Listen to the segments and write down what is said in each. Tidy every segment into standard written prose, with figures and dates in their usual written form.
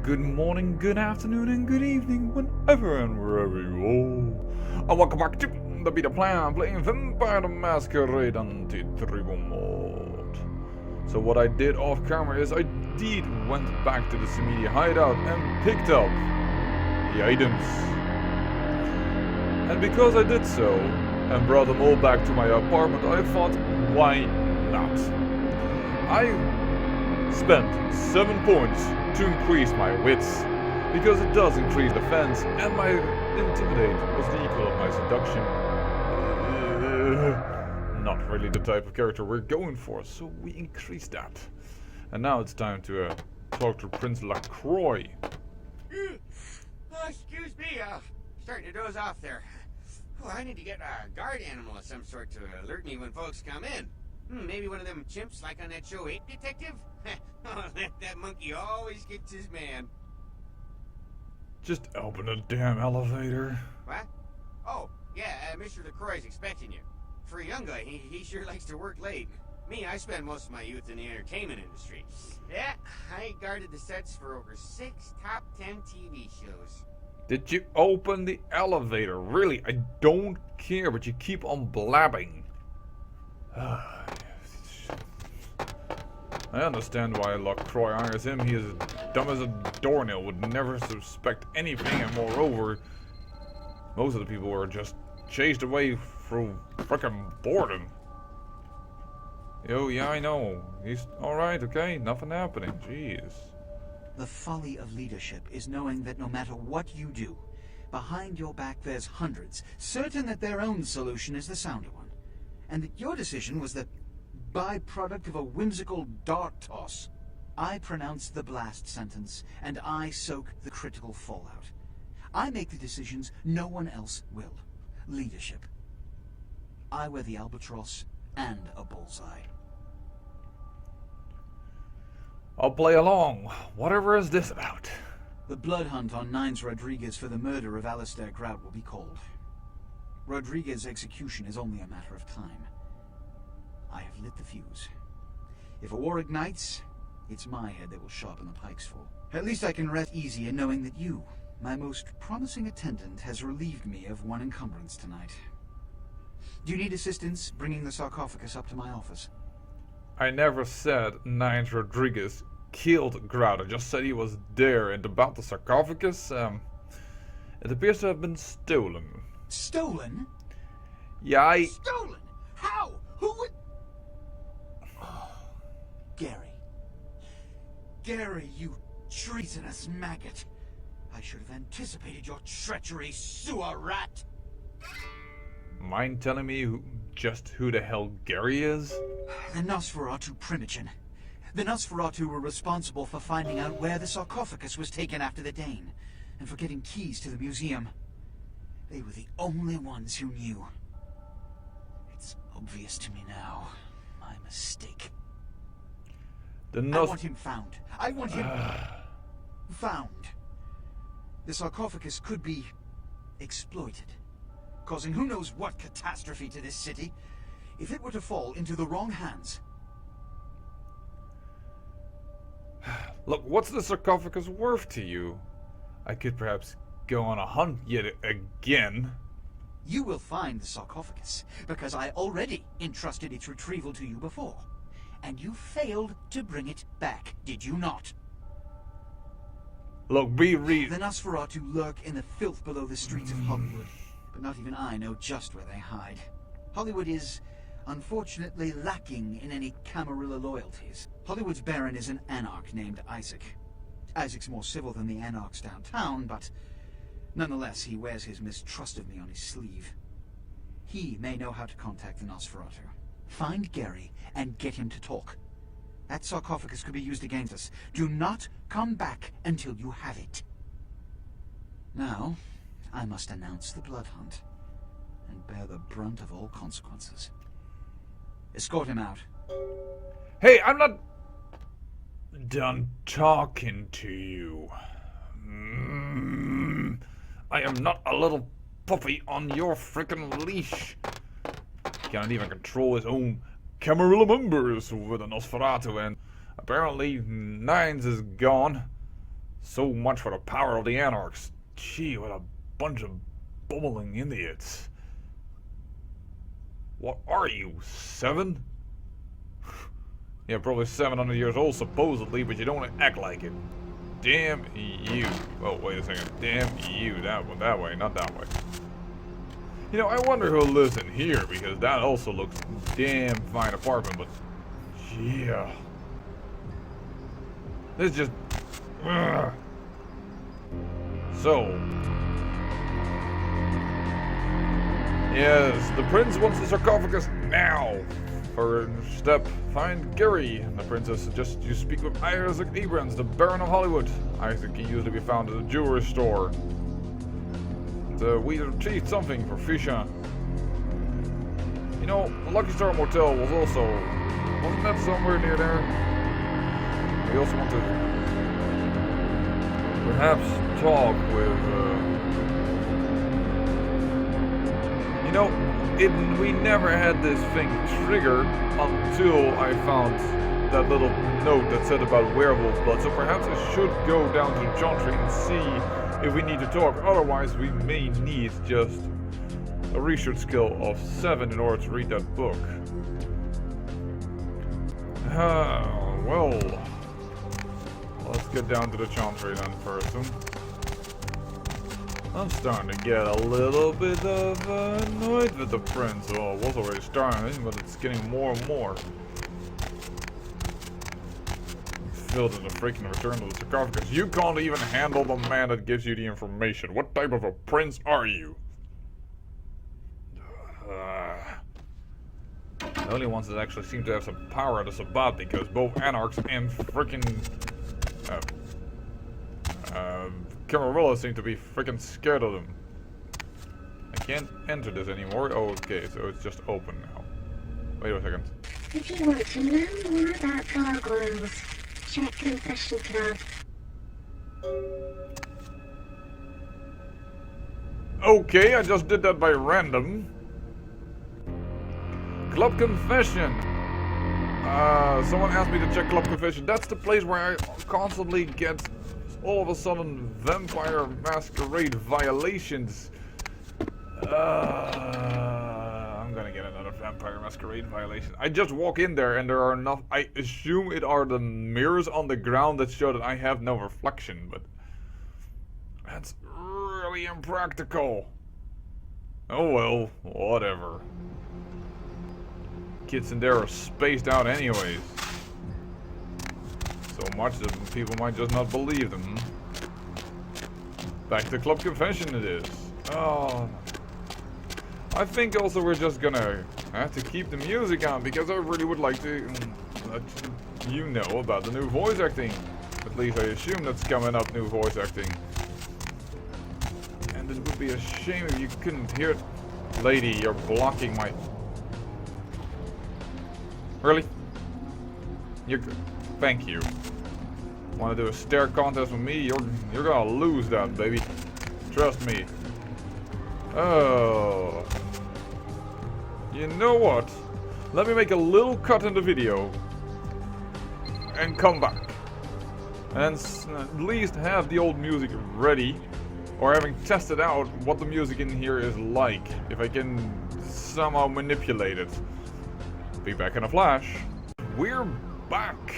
Good morning, good afternoon, and good evening, whenever and wherever you are. And welcome back to the Beta Plan, playing Vampire the Masquerade Antitribu mod. So what I did off camera is I went back to the Samidi hideout and picked up the items. And because I did so, and brought them all back to my apartment, I thought, why not? I spent 7 points to increase my wits, because it does increase defense, and my intimidate was the equal of my seduction. Not really the type of character we're going for, so we increased that. And now it's time to talk to Prince LaCroix. Excuse me, starting to doze off there. Oh, I need to get a guard animal of some sort to alert me when folks come in. Maybe one of them chimps like on that show 8 Detective? That monkey always gets his man. Just open the damn elevator. What? Oh, yeah, Mr. LaCroix's expecting you. For a young guy, he sure likes to work late. Me, I spend most of my youth in the entertainment industry. Yeah, I guarded the sets for over 6 top 10 TV shows. Did you open the elevator? Really, I don't care, but you keep on blabbing. I understand why LaCroix hires him. He is as dumb as a doornail, would never suspect anything, and moreover, most of the people were just chased away through frickin' boredom. Yo, yeah, I know. He's alright, okay? Nothing happening. Jeez. The folly of leadership is knowing that no matter what you do, behind your back there's hundreds, certain that their own solution is the sounder one, and that your decision was the byproduct of a whimsical dart toss. I pronounce the blast sentence, and I soak the critical fallout. I make the decisions no one else will. Leadership. I wear the albatross and a bullseye. I'll play along. Whatever is this about? The blood hunt on Nines Rodriguez for the murder of Alistair Grout will be called. Rodriguez's execution is only a matter of time. I have lit the fuse. If a war ignites, it's my head they will sharpen the pikes for. At least I can rest easy in knowing that you, my most promising attendant, has relieved me of one encumbrance tonight. Do you need assistance bringing the sarcophagus up to my office? I never said Nines Rodriguez killed Grout. I just said he was there, and about the sarcophagus, it appears to have been stolen. Stolen? Yeah, Stolen? How? Who would... Oh, Gary. Gary, you treasonous maggot. I should have anticipated your treachery, sewer rat. Mind telling me just who the hell Gary is? The Nosferatu Primogen. The Nosferatu were responsible for finding out where the sarcophagus was taken after the Dane, and for getting keys to the museum. They were the only ones who knew. It's obvious to me now. My mistake. I want him found. I want him found. The sarcophagus could be exploited, causing who knows what catastrophe to this city. If it were to fall into the wrong hands... Look, what's the sarcophagus worth to you? I could perhaps go on a hunt yet again. You will find the sarcophagus, because I already entrusted its retrieval to you before. And you failed to bring it back, did you not? Look, be real. The Nosferatu lurk in the filth below the streets of Hollywood, but not even I know just where they hide. Hollywood is, unfortunately, lacking in any Camarilla loyalties. Hollywood's baron is an anarch named Isaac. Isaac's more civil than the anarchs downtown, but nonetheless, he wears his mistrust of me on his sleeve. He may know how to contact the Nosferatu. Find Gary and get him to talk. That sarcophagus could be used against us. Do not come back until you have it. Now, I must announce the blood hunt and bear the brunt of all consequences. Escort him out. Hey, I'm not done talking to you. I am not a little puppy on your frickin' leash. Can't even control his own Camarilla members with a Nosferatu, and apparently Nines is gone. So much for the power of the Anarchs. Gee, what a bunch of bumbling idiots. What are you, 7? Yeah, probably 700 years old supposedly, but you don't act like it. Damn you. Oh, wait a second. Damn you. That way, not that way. You know, I wonder who lives in here, because that also looks damn fine apartment, but yeah. This is just... Ugh. So... Yes, the prince wants the sarcophagus now! First step, find Gary. The princess suggests you speak with Isaac Abrams, the Baron of Hollywood. Isaac can usually be found at a jewelry store. We achieved something for Fisher. You know, the Lucky Star Motel was also... Wasn't that somewhere near there? We also want to... perhaps talk with... You know, we never had this thing trigger until I found that little note that said about werewolf blood. So perhaps I should go down to the Chantry and see if we need to talk. Otherwise, we may need just a research skill of 7 in order to read that book. Well, let's get down to the Chantry then first. I'm starting to get a little bit of annoyed with the prince. Well, it was already starting, but it's getting more and more. Filled in the freaking return to the sarcophagus. You can't even handle the man that gives you the information. What type of a prince are you? The only ones that actually seem to have some power are the Sabbat, because both Anarchs and freaking Camarilla seem to be freaking scared of them. I can't enter this anymore. Oh, okay, so it's just open now. Wait a second. If you want to learn more about gargoyles, check Confession Club. Okay, I just did that by random. Club Confession. Someone asked me to check Club Confession. That's the place where I constantly get all of a sudden Vampire Masquerade violations. I'm gonna get another Vampire Masquerade violation. I just walk in there and there are enough. I assume it are the mirrors on the ground that show that I have no reflection, but that's really impractical. Oh well, whatever. Kids in there are spaced out anyways. So much that people might just not believe them. Back to Club Confession it is. Oh. I think also we're just gonna have to keep the music on because I really would like to let you know about the new voice acting. At least I assume that's coming up, new voice acting. And it would be a shame if you couldn't hear it. Lady, you're blocking my... Really? You're... Thank you. Want to do a stare contest with me? You're gonna lose that, baby. Trust me. Oh. You know what? Let me make a little cut in the video. And come back. And at least have the old music ready. Or having tested out what the music in here is like. If I can somehow manipulate it. Be back in a flash. We're back.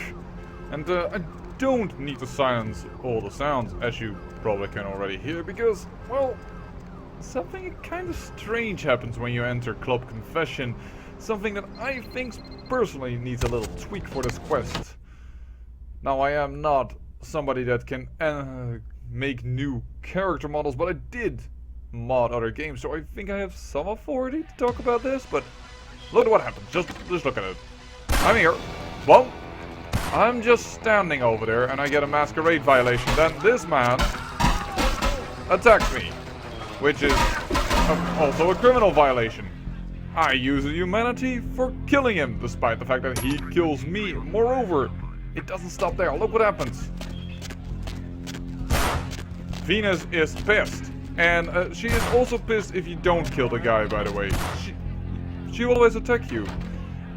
And I don't need to silence all the sounds, as you probably can already hear, because, well, something kind of strange happens when you enter Club Confession. Something that I think personally needs a little tweak for this quest. Now, I am not somebody that can make new character models, but I did mod other games, so I think I have some authority to talk about this, but look at what happens. Just look at it. I'm here. Well, I'm just standing over there and I get a masquerade violation. Then this man attacks me, which is also a criminal violation. I use humanity for killing him, despite the fact that he kills me. Moreover, it doesn't stop there. Look what happens. Venus is pissed. And she is also pissed if you don't kill the guy, by the way. She will always attack you.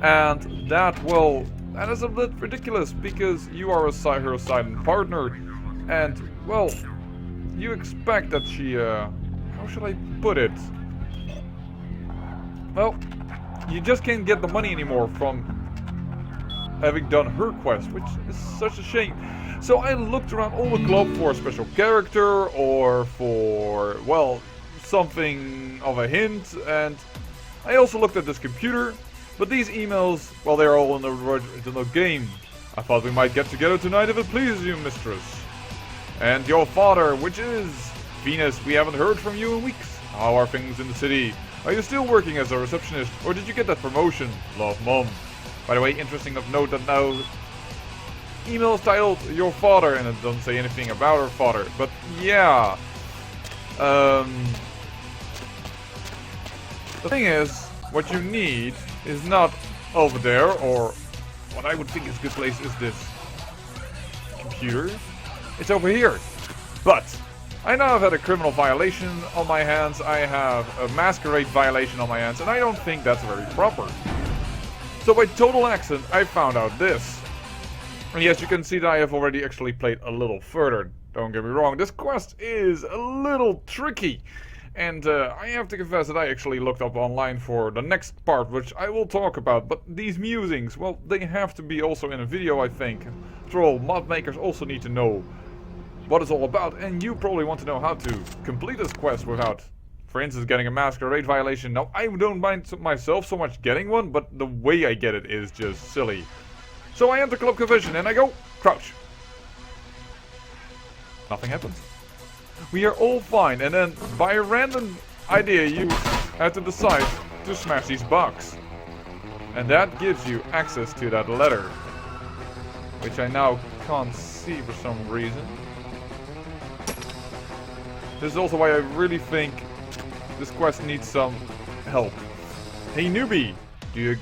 And that, well, that is a bit ridiculous, because you are her silent partner. And, well, you expect that she, how should I put it? Well, you just can't get the money anymore from having done her quest, which is such a shame. So I looked around all the globe for a special character or for, well, something of a hint, and I also looked at this computer, but these emails, well, they're all in the original game. I thought we might get together tonight if it pleases you, mistress. And your father, which is Venus, we haven't heard from you in weeks. How are things in the city? Are you still working as a receptionist, or did you get that promotion? Love, Mom. By the way, interesting of note that now email is titled Your Father, and it doesn't say anything about her father. But yeah. The thing is, what you need is not over there, or what I would think is a good place is this computer. It's over here. But I now have had a criminal violation on my hands, I have a masquerade violation on my hands, and I don't think that's very proper. So by total accident, I found out this. And yes, you can see that I have already actually played a little further. Don't get me wrong, this quest is a little tricky. And I have to confess that I actually looked up online for the next part, which I will talk about. But these musings, well, they have to be also in a video, I think. After all, mod makers also need to know what it's all about. And you probably want to know how to complete this quest without, for instance, getting a masquerade violation. Now, I don't mind myself so much getting one, but the way I get it is just silly. So I enter Club Convention and I go, crouch. Nothing happens. We are all fine, and then by a random idea you have to decide to smash these bugs. And that gives you access to that letter, which I now can't see for some reason. This is also why I really think this quest needs some help. Hey newbie, do you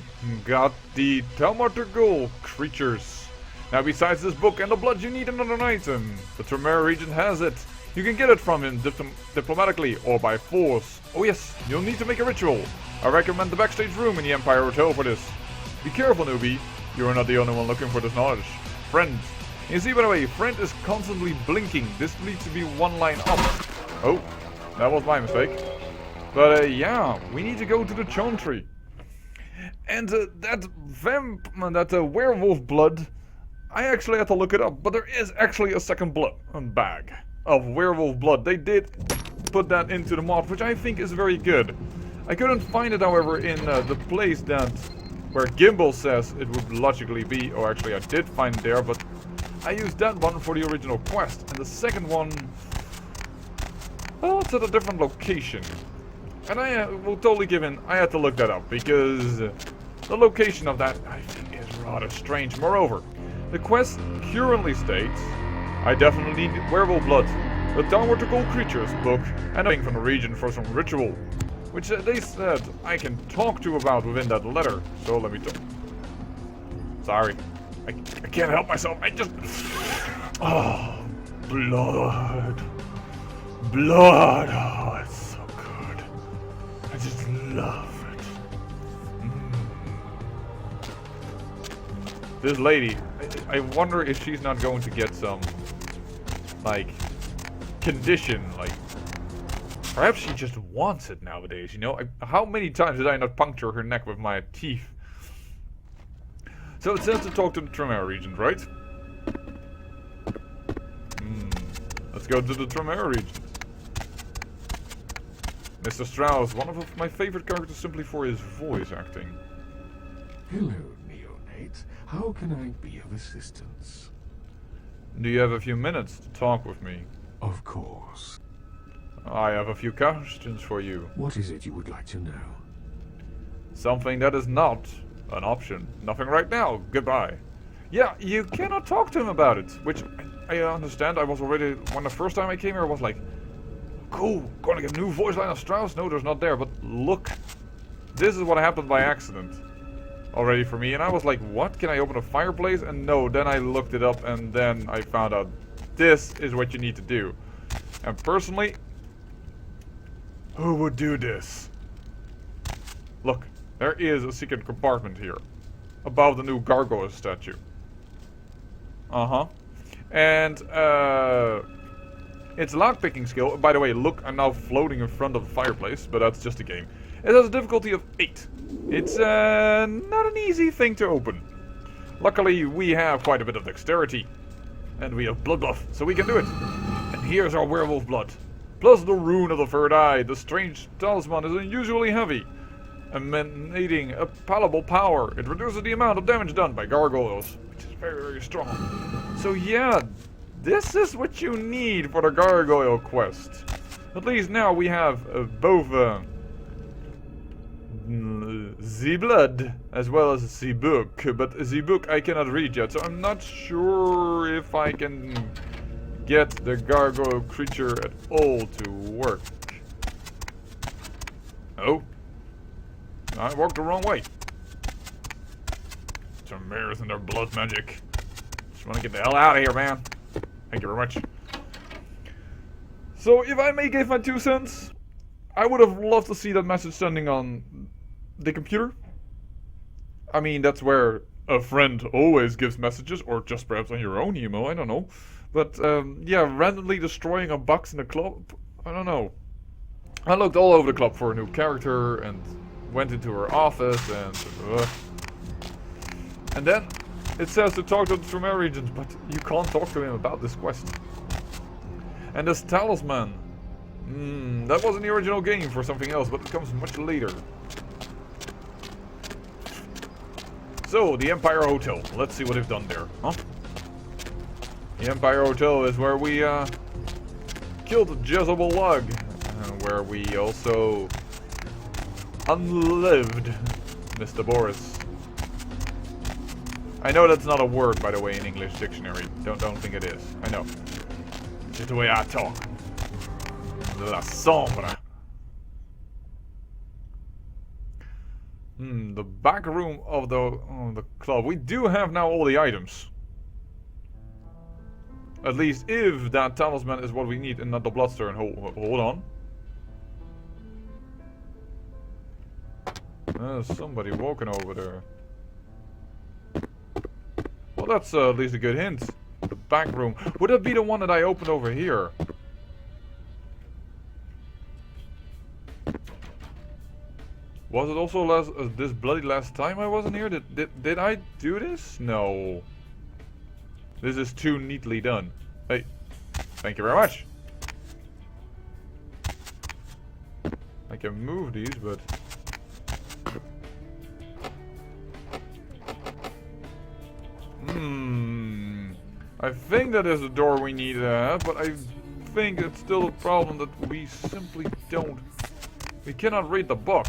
got the Thaumaturgal creatures? Now besides this book and the blood you need another item. The Tremere region has it. You can get it from him diplomatically or by force. Oh yes, you'll need to make a ritual. I recommend the backstage room in the Empire Hotel for this. Be careful newbie, you are not the only one looking for this knowledge. Friend. You see, by the way, friend is constantly blinking. This needs to be one line up. Oh, that was my mistake. But yeah, we need to go to the Chantry. And that werewolf blood, I actually had to look it up, but there is actually a second bag of werewolf blood. They did put that into the mod, which I think is very good. I couldn't find it, however, in the place that where Gimbal says it would logically be. Or actually, I did find it there, but I used that one for the original quest, and the second one, well, it's at a different location. And I will totally give in. I had to look that up because the location of that I think is rather strange. Moreover, the quest currently states, I definitely need werewolf blood, the Thaumaturgal creatures book, and a thing from the region for some ritual, which they said I can talk to about within that letter. So let me talk. Sorry, I can't help myself. I just, oh, blood, oh, it's so good. I just love it. This lady, I wonder if she's not going to get some, like, condition, like, perhaps she just wants it nowadays, you know? How many times did I not puncture her neck with my teeth? So it says to talk to the Tremere region, right? Let's go to the Tremere region. Mr. Strauss, one of my favorite characters simply for his voice acting. Hello, neonate. How can I be of assistance? Do you have a few minutes to talk with me? Of course. I have a few questions for you. What is it you would like to know? Something that is not an option. Nothing right now. Goodbye. Yeah, you cannot talk to him about it, which I understand. I was already, when the first time I came here, I was like, cool, gonna get a new voice line of Strauss. No, there's not there, but look. This is what happened by accident already for me, and I was like, what? Can I open a fireplace? And no, then I looked it up, and then I found out this is what you need to do. And personally, who would do this? Look, there is a secret compartment here, above the new gargoyle statue. And its lockpicking skill, by the way, look, I'm now floating in front of the fireplace, but that's just a game. It has a difficulty of 8. It's not an easy thing to open. Luckily, we have quite a bit of dexterity. And we have blood buff, so we can do it. And here's our werewolf blood. Plus the rune of the third eye. The strange talisman is unusually heavy, emanating a palatable power. It reduces the amount of damage done by gargoyles, which is very, very strong. So yeah, this is what you need for the gargoyle quest. At least now we have both the blood as well as the book, but the book I cannot read yet, so I'm not sure if I can get the gargoyle creature at all to work. Oh, I walked the wrong way. Some mirrors and their blood magic. Just want to get the hell out of here, man. Thank you very much. So, if I may give my 2 cents, I would have loved to see that message sending on the computer. I mean, that's where a friend always gives messages, or just perhaps on your own email, I don't know. But, yeah, randomly destroying a box in the club, I don't know. I looked all over the club for a new character, and went into her office, and then it says to talk to the Tremere Regent, but you can't talk to him about this quest. And this talisman, that was in the original game for something else, but it comes much later. So, the Empire Hotel. Let's see what they've done there, huh? The Empire Hotel is where we killed Jezebel Lug, where we also unlived Mr. Boris. I know that's not a word, by the way, in English dictionary. Don't think it is. I know. It's just the way I talk. La Sombra. The back room of the club. We do have now all the items. At least if that talisman is what we need and not the Bloodstain. Hold on. There's somebody walking over there. Well, that's at least a good hint. The back room. Would that be the one that I opened over here? Was it also this bloody last time I wasn't here? Did I do this? No. This is too neatly done. Hey, thank you very much. I can move these, but... I think that is the door we need to have, but I think it's still a problem that we simply don't... We cannot read the book.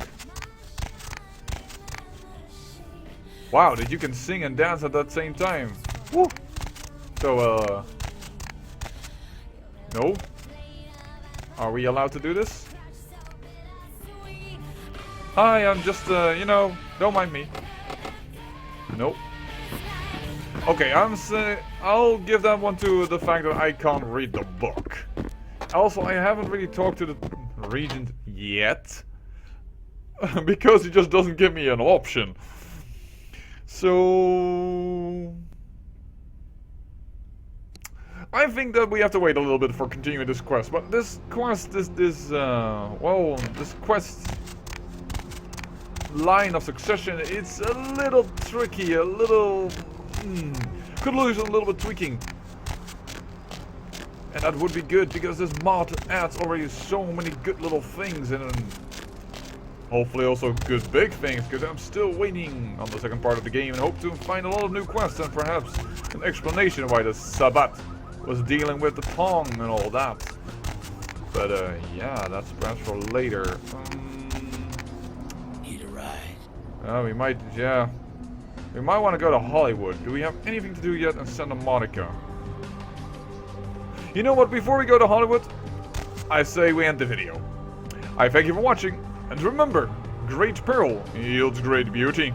Wow, that you can sing and dance at that same time. Woo! So, no? Are we allowed to do this? Hi, I'm just, you know, don't mind me. Nope. Okay, I'll give that one to the fact that I can't read the book. Also, I haven't really talked to the regent yet. Because he just doesn't give me an option. So... I think that we have to wait a little bit for continuing this quest. But this quest, this quest line of succession, it's a little tricky, a little... could lose a little bit tweaking. And that would be good, because this mod adds already so many good little things, and hopefully also good big things, because I'm still waiting on the second part of the game and hope to find a lot of new quests and perhaps an explanation why the Sabbat was dealing with the tongue and all that. But yeah, that's perhaps for later. Need a ride? We might, yeah. We might want to go to Hollywood. Do we have anything to do yet in Santa Monica? You know what, before we go to Hollywood, I say we end the video. I thank you for watching, and remember, great peril yields great beauty.